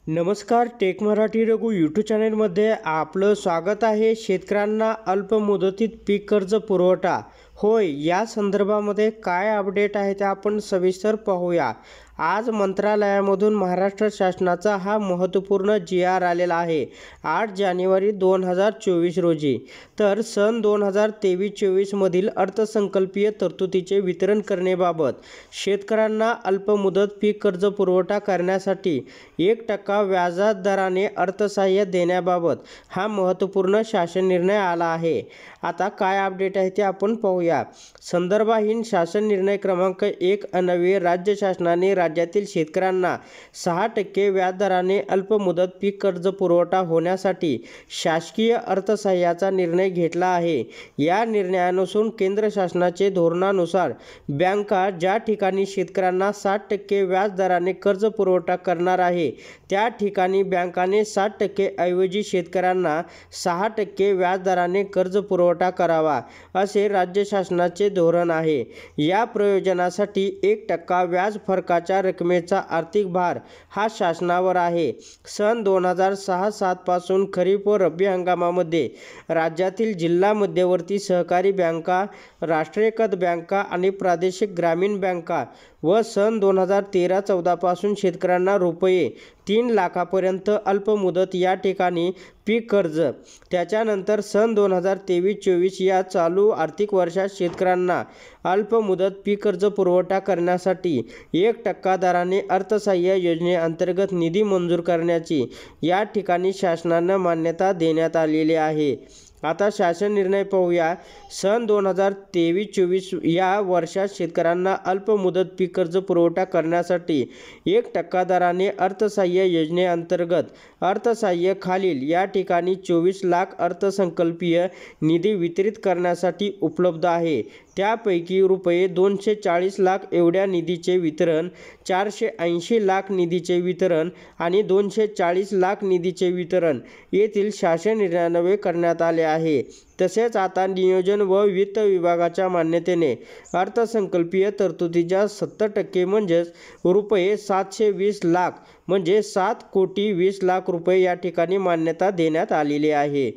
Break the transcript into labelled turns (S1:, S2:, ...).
S1: नमस्कार, take Marathi Raghu YouTube चॅनलमध्ये आपलं स्वागत आहे। शेतकऱ्यांना अल्प मुदतीत पीक कर्ज पुरवठा होय, या संदर्भामध्ये काय अपडेट आहे ते आपण सविस्तर पाहूया। आज मंत्रालयामधून महाराष्ट्र शासनाचा हा महत्त्वपूर्ण जी.आर. आलेला आहे 8 जानेवारी 2024 रोजी। तर सन 2023-24 मधील अर्थसंकल्पीय तरतुदीचे वितरण करण्याबाबत शेतकऱ्यांना अल्पमुदत पीक कर्ज पुरवठा करण्यासाठी 1% व्याजदराने अर्थसहाय्य देण्याबाबत हा महत्त्वपूर्ण शासन निर्णय आला आहे। आता काय अपडेट आहे ते आपण पाहूया। संदर्भाहीन शासन निर्णय क्रमांक 1 अन्वये राज्य शासनाने राज्यातील शेतकऱ्यांना 6% व्याजदराने अल्पमुदत पीक कर्ज पुरवठा होण्यासाठी शासकीय अर्थसहाय्याचा निर्णय घेतला आहे। या निर्णयानुसार केंद्र शासनाचे धोरणानुसार बँका ज्या ठिकाणी शेतकऱ्यांना 7% व्याजदराने कर्ज पुरवठा करणार आहे त्या ठिकाणी बँकाने 7% ऐवजी शेतकऱ्यांना 6% व्याजदराने कर्ज पुरवठा करावा असे राज्य शासनाचे धोरण आहे। या प्रयोजनासाठी 1% व्याज फरकाच्या रकमेचा आर्थिक भार हा शासनावर आहे। सन 2006-07 पासून खरीप व रब्बी हंगामामध्ये राज्यातील जिल्हा मध्यवर्ती सहकारी बँका, राष्ट्रीयकृत बँका आणि प्रादेशिक ग्रामीण बँका व सन 2013-14 पासून शेतकऱ्यांना रुपये 3 लाखापर्यंत अल्पमुदत या ठिकाणी पीक कर्ज, त्याच्यानंतर सन 2023-24 या चालू आर्थिक वर्षात शेतकऱ्यांना अल्पमुदत पीक कर्ज पुरवठा करण्यासाठी 1% दराने अर्थसहाय्य योजनेअंतर्गत निधी मंजूर करण्याची या ठिकाणी शासनाने मान्यता देण्यात आलेली आहे। आता शासन निर्णय पाहूया। सन 2023-24 या वर्षात शेतकऱ्यांना अल्पमुदत पीक कर्ज पुरवठा करण्यासाठी 1% दराने अर्थसहाय्य योजनेअंतर्गत अर्थसहाय्य खालील या ठिकाणी 24 लाख अर्थसंकल्पीय निधी वितरित करण्यासाठी उपलब्ध आहे। त्यापैकी रुपये 240 लाख एवढ्या निधीचे वितरण, 480 लाख निधीचे वितरण आणि 240 लाख निधीचे वितरण येथील शासन निर्णयान्वये करण्यात आले आहे। तसेच आता नियोजन व वित्त विभागाच्या मान्यतेने अर्थसंकल्पीय तरतुदीच्या 70% म्हणजेच रुपये 720 लाख म्हणजे 7,20,00,000 रुपये या ठिकाणी मान्यता देण्यात आलेली आहे।